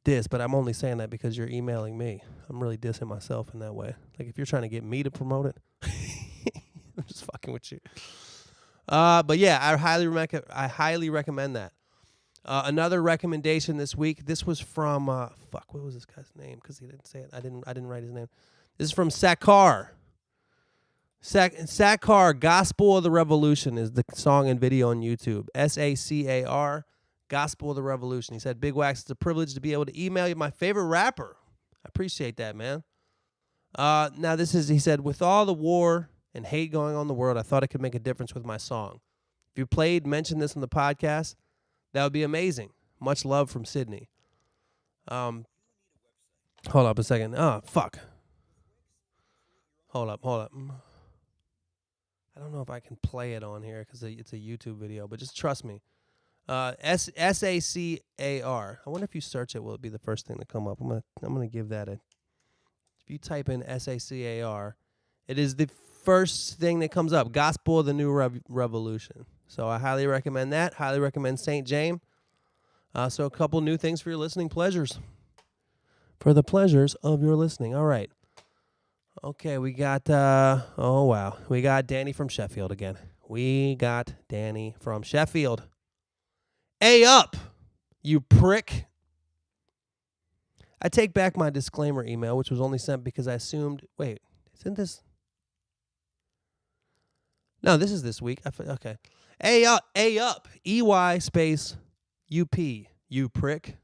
diss, but I'm only saying that because you're emailing me. I'm really dissing myself in that way. Like if you're trying to get me to promote it, I'm just fucking with you. But yeah, I highly recommend that. Another recommendation this week. This was from what was this guy's name? Because he didn't say it. I didn't write his name. This is from Sakar. Sakar, Gospel of the Revolution is the song and video on YouTube. SACAR, Gospel of the Revolution. He said, Big Wax, it's a privilege to be able to email you my favorite rapper. I appreciate that, man. Now he said, with all the war and hate going on in the world, I thought it could make a difference with my song. If you mentioned this on the podcast, that would be amazing. Much love from Sydney. Hold up a second. Oh, fuck. Hold up. I don't know if I can play it on here because it's a YouTube video, but just trust me. SACAR. I wonder if you search it, will it be the first thing to come up? I'm gonna give that a. If you type in SACAR, it is the first thing that comes up. Gospel of the New Revolution. So I highly recommend that. Highly recommend St. James. So a couple new things for your listening pleasures. For the pleasures of your listening. All right. Okay, we got, we got Danny from Sheffield again. We got Danny from Sheffield. A up, you prick. I take back my disclaimer email, which was only sent because I assumed, wait, isn't this? No, this is this week. Okay. A up, EY space UP, you prick.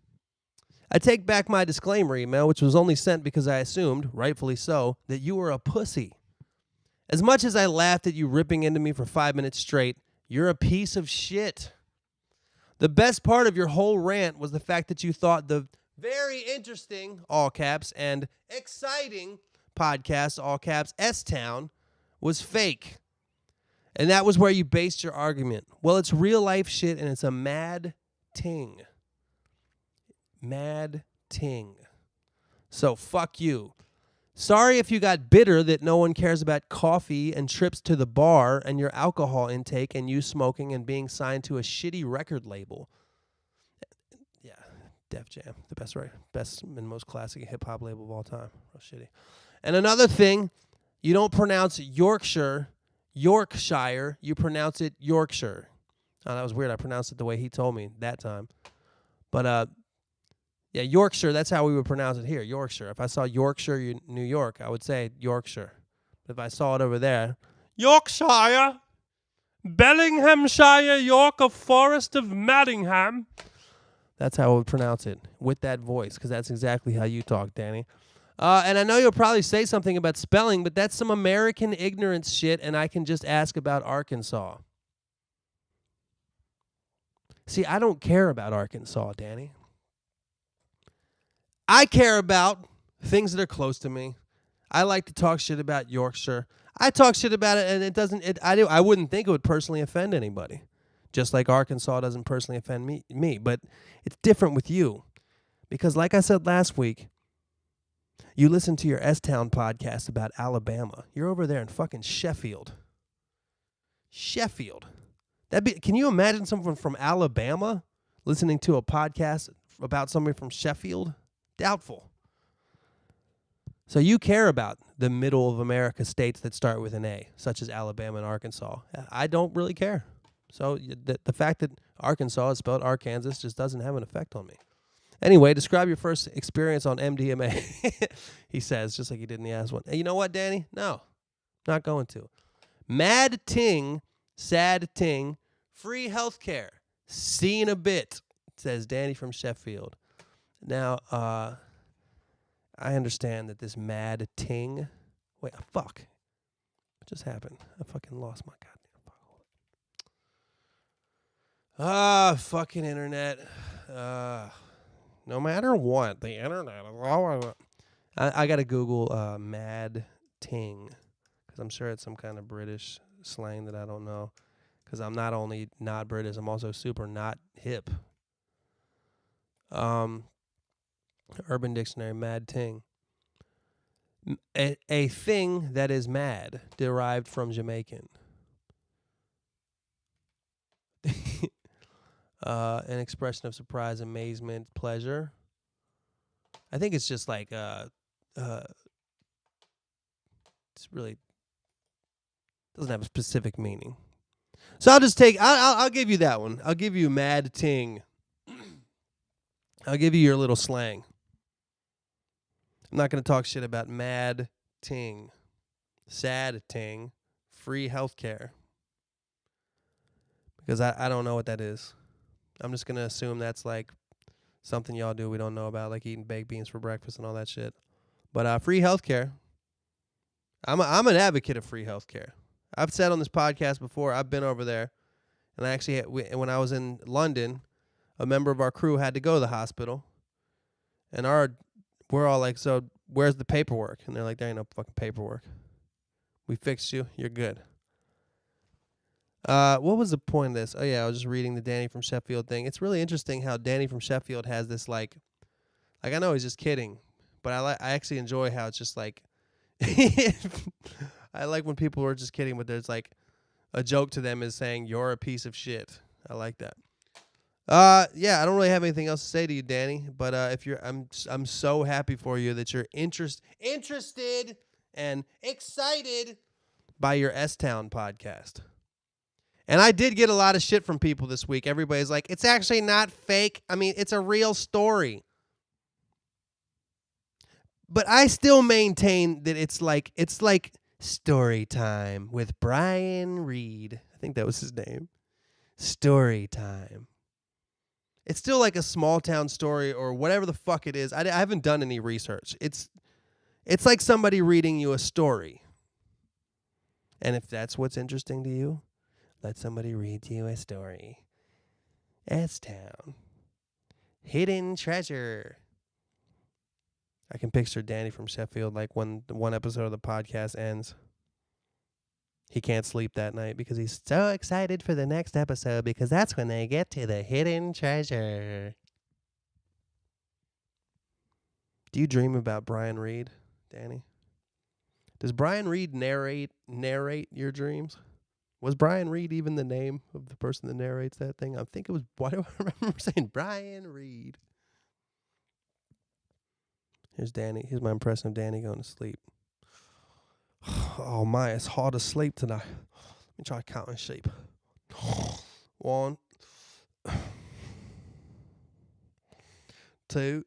I take back my disclaimer email, which was only sent because I assumed, rightfully so, that you were a pussy. As much as I laughed at you ripping into me for 5 minutes straight, You're a piece of shit. The best part of your whole rant was the fact that you thought the very interesting, all caps, and exciting podcast, all caps, S-Town, was fake. And that was where you based your argument. Well, it's real life shit, and it's a mad ting. Mad ting. So fuck you. Sorry if you got bitter that no one cares about coffee and trips to the bar and your alcohol intake and you smoking and being signed to a shitty record label. Yeah, Def Jam, the best and most classic hip-hop label of all time. Real shitty. And another thing, you don't pronounce Yorkshire, you pronounce it Yorkshire. Oh, that was weird. I pronounced it the way he told me that time. But, yeah, Yorkshire, that's how we would pronounce it here, Yorkshire. If I saw Yorkshire, New York, I would say Yorkshire. But if I saw it over there, Yorkshire, Bellinghamshire, York of Forest of Maddingham. That's how I would pronounce it, with that voice, because that's exactly how you talk, Danny. And I know you'll probably say something about spelling, but that's some American ignorance shit, and I can just ask about Arkansas. See, I don't care about Arkansas, Danny. I care about things that are close to me. I like to talk shit about Yorkshire. I talk shit about it, and it doesn't. I wouldn't think it would personally offend anybody, just like Arkansas doesn't personally offend me. But it's different with you, because like I said last week, you listen to your S-Town podcast about Alabama. You're over there in fucking Sheffield. Sheffield. Can you imagine someone from Alabama listening to a podcast about somebody from Sheffield? Doubtful. So you care about the middle of America states that start with an A, such as Alabama and Arkansas. I don't really care. So the fact that Arkansas is spelled Arkansas just doesn't have an effect on me. Anyway, describe your first experience on MDMA, he says, just like he did in the last one. Hey, you know what, Danny? No, not going to. Mad ting, sad ting, free healthcare, seen a bit, says Danny from Sheffield. Now, I understand that this mad ting. Wait, fuck. What just happened? I fucking lost my goddamn phone. Fucking internet. No matter what, the internet. I got to Google mad ting, because I'm sure it's some kind of British slang that I don't know. Because I'm not only not British, I'm also super not hip. Urban Dictionary, mad ting. A thing that is mad, derived from Jamaican. An expression of surprise, amazement, pleasure. I think it's just like it's really doesn't have a specific meaning. So I'll give you that one. I'll give you mad ting. I'll give you your little slang. I'm not going to talk shit about mad ting, sad ting, free healthcare, because I don't know what that is. I'm just going to assume that's like something y'all do we don't know about, like eating baked beans for breakfast and all that shit. But free healthcare, I'm an advocate of free healthcare. I've said on this podcast before, I've been over there, and I actually, when I was in London, a member of our crew had to go to the hospital, and we're all like, so where's the paperwork? And they're like, there ain't no fucking paperwork. We fixed you. You're good. What was the point of this? Oh, yeah, I was just reading the Danny from Sheffield thing. It's really interesting how Danny from Sheffield has this, like I know he's just kidding, but I actually enjoy how it's just like, I like when people are just kidding, but there's like a joke to them is saying, you're a piece of shit. I like that. Yeah, I don't really have anything else to say to you, Danny, but if I'm so happy for you that you're interested and excited by your S-Town podcast. And I did get a lot of shit from people this week. Everybody's like, it's actually not fake. I mean, it's a real story. But I still maintain that it's like story time with Brian Reed. I think that was his name. Story time. It's still like a small town story or whatever the fuck it is. I haven't done any research. It's like somebody reading you a story. And if that's what's interesting to you, Let somebody read you a story. S-Town. Hidden treasure. I can picture Danny from Sheffield, like when one episode of the podcast ends. He can't sleep that night because he's so excited for the next episode because that's when they get to the hidden treasure. Do you dream about Brian Reed, Danny? Does Brian Reed narrate your dreams? Was Brian Reed even the name of the person that narrates that thing? I think it was. Why do I remember saying Brian Reed? Here's Danny. Here's my impression of Danny going to sleep. Oh my, it's hard to sleep tonight. Let me try counting sheep. 1, 2,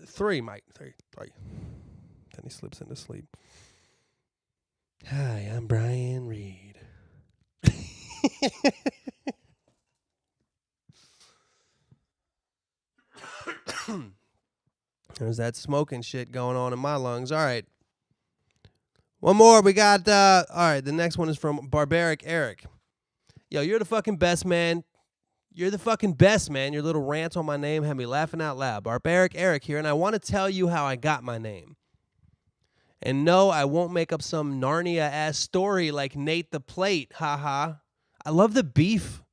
3, mate. 3. Then he slips into sleep. Hi, I'm Brian Reed. There's that smoking shit going on in my lungs. All right. One more. We got, all right, the next one is from Barbaric Eric. Yo, you're the fucking best, man. You're the fucking best, man. Your little rant on my name had me laughing out loud. Barbaric Eric here, and I want to tell you how I got my name. And no, I won't make up some Narnia-ass story like Nate the Plate. Haha. I love the beef.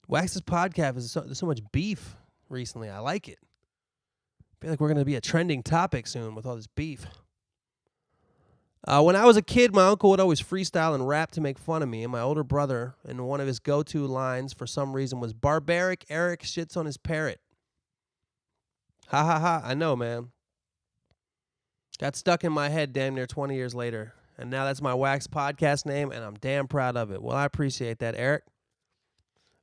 Wax's podcast is there's so much beef recently. I like it. I feel like we're going to be a trending topic soon with all this beef. When I was a kid, my uncle would always freestyle and rap to make fun of me and my older brother, and one of his go-to lines for some reason was, Barbaric Eric shits on his parrot. Ha ha ha, I know, man. Got stuck in my head damn near 20 years later, and now that's my Wax podcast name, and I'm damn proud of it. Well, I appreciate that, Eric.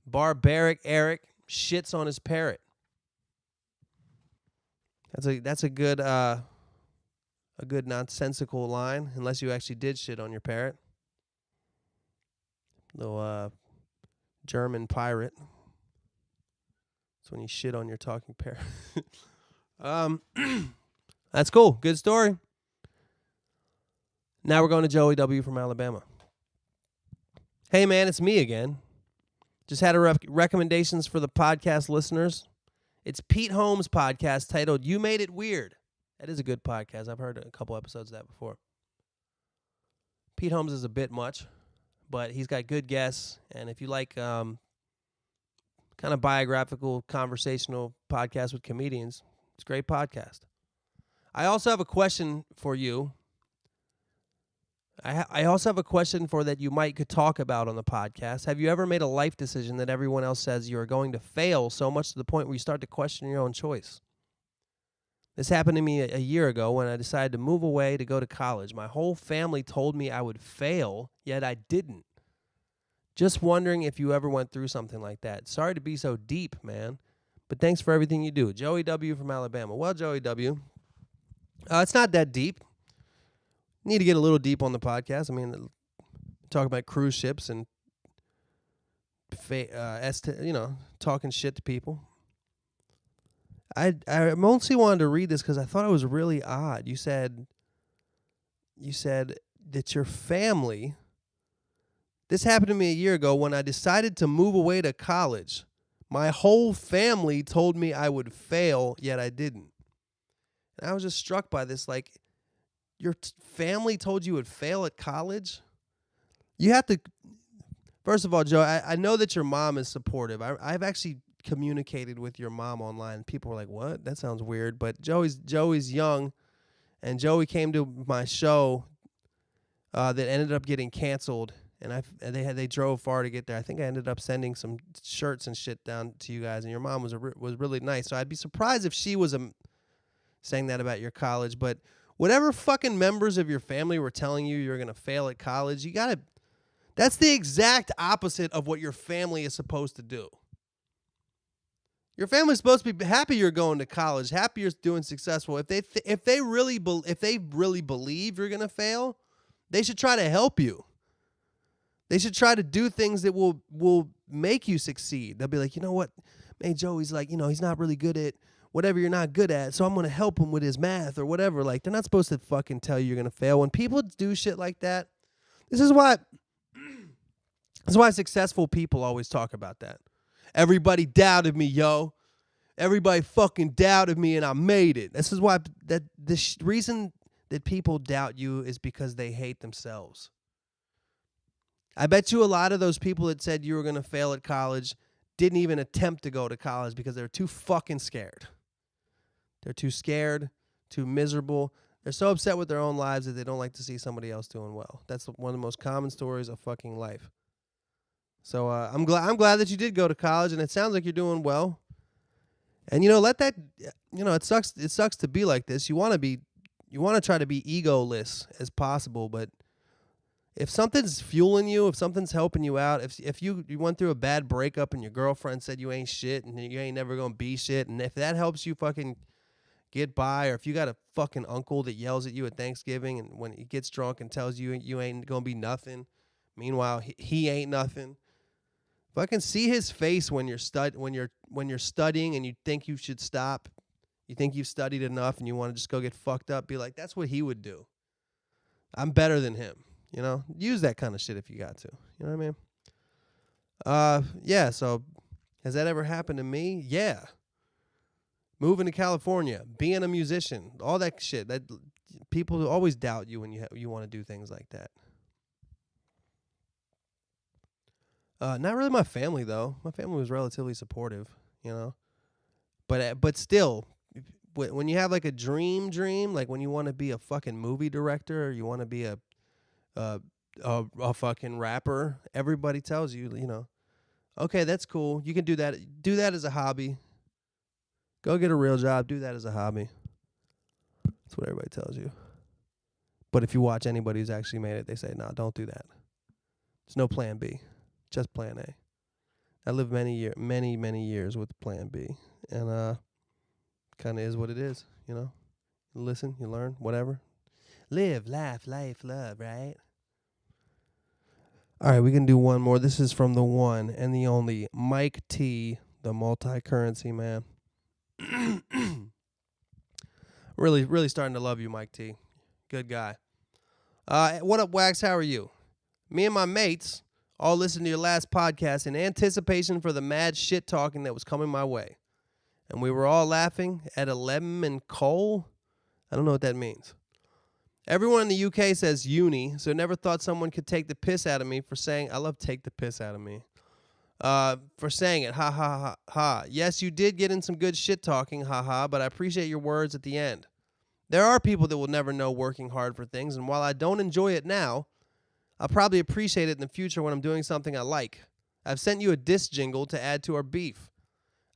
Barbaric Eric shits on his parrot. That's a good nonsensical line, unless you actually did shit on your parrot. Little German pirate. That's when you shit on your talking parrot. That's cool. Good story. Now we're going to Joey W. from Alabama. Hey, man, it's me again. Just had a recommendations for the podcast listeners. It's Pete Holmes' podcast titled You Made It Weird. That is a good podcast. I've heard a couple episodes of that before. Pete Holmes is a bit much, but he's got good guests. And if you like kind of biographical, conversational podcasts with comedians, it's a great podcast. I also have a question for you. I also have a question for that you could talk about on the podcast. Have you ever made a life decision that everyone else says you are going to fail so much to the point where you start to question your own choice? This happened to me a year ago when I decided to move away to go to college. My whole family told me I would fail, yet I didn't. Just wondering if you ever went through something like that. Sorry to be so deep, man, but thanks for everything you do. Joey W. from Alabama. Well, Joey W., it's not that deep. Need to get a little deep on the podcast. I mean, talk about cruise ships and, talking shit to people. I mostly wanted to read this because I thought it was really odd. You said that your family. This happened to me a year ago when I decided to move away to college. My whole family told me I would fail, yet I didn't. And I was just struck by this, like, your family told you would fail at college? You have to, first of all, Joe, I know that your mom is supportive. I've actually communicated with your mom online. People were like, what? That sounds weird. But Joey's young, and Joey came to my show that ended up getting canceled, and they drove far to get there. I think I ended up sending some shirts and shit down to you guys, and your mom was really nice. So I'd be surprised if she was saying that about your college, but whatever fucking members of your family were telling you you're going to fail at college, that's the exact opposite of what your family is supposed to do. Your family's supposed to be happy you're going to college, happy you're doing successful. If they really believe you're going to fail, they should try to help you. They should try to do things that will make you succeed. They'll be like, you know what? Man, Joey's like, he's not really good at whatever you're not good at, so I'm going to help him with his math or whatever. Like, they're not supposed to fucking tell you you're going to fail. When people do shit like that, this is why successful people always talk about that. Everybody doubted me, yo. Everybody fucking doubted me and I made it. This is why reason that people doubt you is because they hate themselves. I bet you a lot of those people that said you were going to fail at college didn't even attempt to go to college because they were too fucking scared. They're too scared, too miserable. They're so upset with their own lives that they don't like to see somebody else doing well. That's one of the most common stories of fucking life. So I'm glad that you did go to college, and it sounds like you're doing well. And let that, it sucks to be like this. You want to try to be egoless as possible, but if something's fueling you, if something's helping you out, if you went through a bad breakup and your girlfriend said you ain't shit and you ain't never gonna be shit, and if that helps you fucking get by, or if you got a fucking uncle that yells at you at Thanksgiving and when he gets drunk and tells you you ain't gonna be nothing, meanwhile he ain't nothing. Fucking see his face when you're studying and you think you should stop. You think you've studied enough and you want to just go get fucked up. Be like, that's what he would do. I'm better than him. Use that kind of shit if you got to. You know what I mean? Yeah. So, has that ever happened to me? Yeah. Moving to California, being a musician, all that shit. That people always doubt you when you want to do things like that. Not really my family, though. My family was relatively supportive, But still, when you have like a dream, like when you want to be a fucking movie director or you want to be a fucking rapper, everybody tells you, okay, that's cool. You can do that. Do that as a hobby. Go get a real job. Do that as a hobby. That's what everybody tells you. But if you watch anybody who's actually made it, they say, nah, don't do that. There's no plan B. Just plan A. I lived many years with plan B. And kind of is what it is, You listen, you learn, whatever. Live, laugh, life, love, right? All right, we can do one more. This is from the one and the only Mike T, the multi-currency man. Really, really starting to love you, Mike T. Good guy. What up, Wax? How are you? Me and my mates all listened to your last podcast in anticipation for the mad shit talking that was coming my way. And we were all laughing at a lemon coal. I don't know what that means. Everyone in the UK says uni, so never thought someone could take the piss out of me for saying, I love take the piss out of me, for saying it, ha, ha, ha, ha. Yes, you did get in some good shit talking, ha, ha, but I appreciate your words at the end. There are people that will never know working hard for things, and while I don't enjoy it now, I'll probably appreciate it in the future when I'm doing something I like. I've sent you a diss jingle to add to our beef.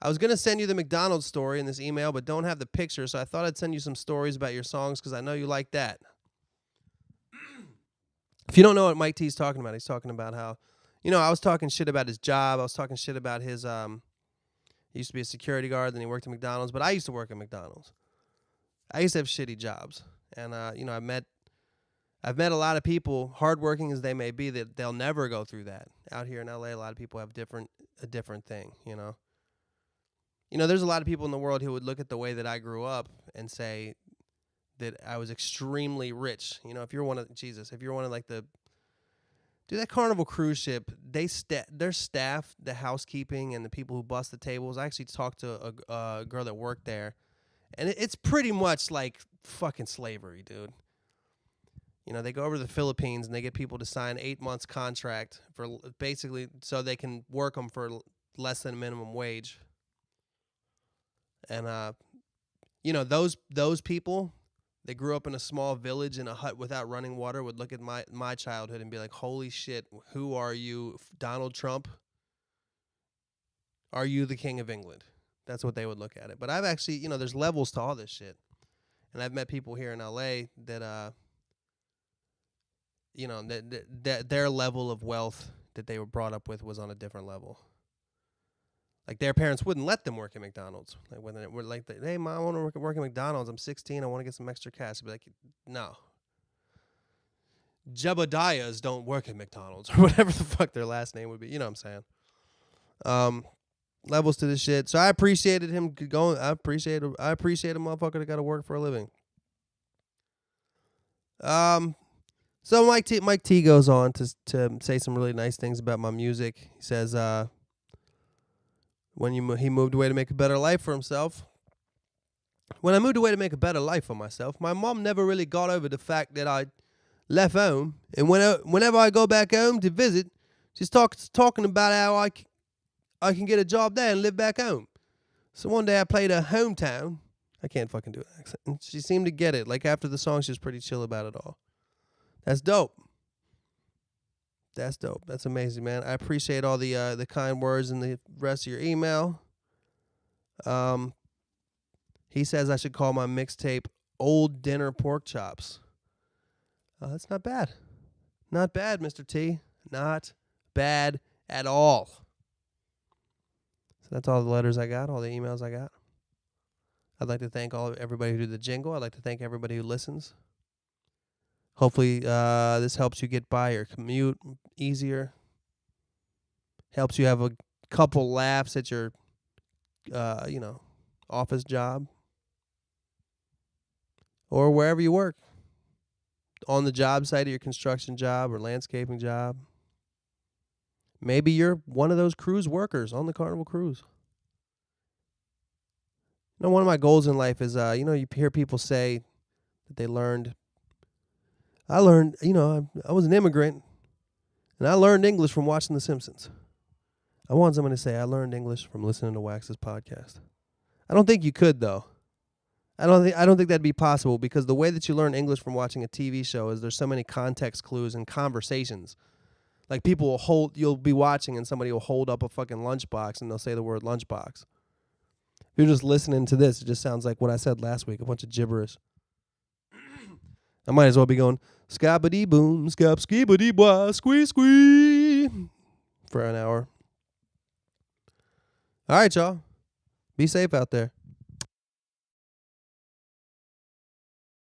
I was going to send you the McDonald's story in this email, but don't have the picture, so I thought I'd send you some stories about your songs because I know you like that. If you don't know what Mike T's talking about, he's talking about how, I was talking shit about his job. I was talking shit about his, he used to be a security guard, then he worked at McDonald's, but I used to work at McDonald's. I used to have shitty jobs. And, I've met a lot of people, hardworking as they may be, that they'll never go through that. Out here in LA, a lot of people have a different thing, there's a lot of people in the world who would look at the way that I grew up and say that I was extremely rich. If you're one of like that Carnival cruise ship, their staff, the housekeeping and the people who bust the tables. I actually talked to a girl that worked there, and it's pretty much like fucking slavery, dude. They go over to the Philippines and they get people to sign 8 months contract for basically so they can work them for less than minimum wage. And those people, they grew up in a small village in a hut without running water, would look at my childhood and be like, holy shit, who are you, Donald Trump? Are you the King of England? That's what they would look at it. But I've actually, there's levels to all this shit. And I've met people here in LA that, that their level of wealth that they were brought up with was on a different level. Like, their parents wouldn't let them work at McDonald's. Like, when they were like, hey, Mom, I want to work at McDonald's. I'm 16. I want to get some extra cash. They'd be like, no. Jebediahs don't work at McDonald's, or whatever the fuck their last name would be. You know what I'm saying? levels to this shit. So I appreciated him going. I appreciate a motherfucker that got to work for a living. So Mike T goes on to say some really nice things about my music. He says, when he moved away to make a better life for himself. When I moved away to make a better life for myself, my mom never really got over the fact that I left home, and whenever I go back home to visit, she's talking about how I can get a job there and live back home. So one day I played her hometown. I can't fucking do an accent. And she seemed to get it. Like after the song, she was pretty chill about it all. That's dope. That's dope. That's amazing, man. I appreciate all the kind words and the rest of your email. He says I should call my mixtape Old Dinner Pork Chops. That's not bad. Not bad, Mr. T. Not bad at all. So that's all the letters I got, all the emails I got. I'd like to thank everybody who did the jingle. I'd like to thank everybody who listens. Hopefully this helps you get by your commute easier. Helps you have a couple laughs at your, office job. Or wherever you work. On the job site of your construction job or landscaping job. Maybe you're one of those cruise workers on the Carnival Cruise. One of my goals in life is, you hear people say that I learned, I was an immigrant, and I learned English from watching The Simpsons. I want someone to say, I learned English from listening to Wax's podcast. I don't think you could, though. I don't think that'd be possible, because the way that you learn English from watching a TV show is there's so many context clues and conversations. Like you'll be watching and somebody will hold up a fucking lunchbox and they'll say the word lunchbox. If you're just listening to this, it just sounds like what I said last week, a bunch of gibberish. I might as well be going, scabba-dee boom, scab skibba-dee blah, squee squee, for an hour. All right, y'all. Be safe out there.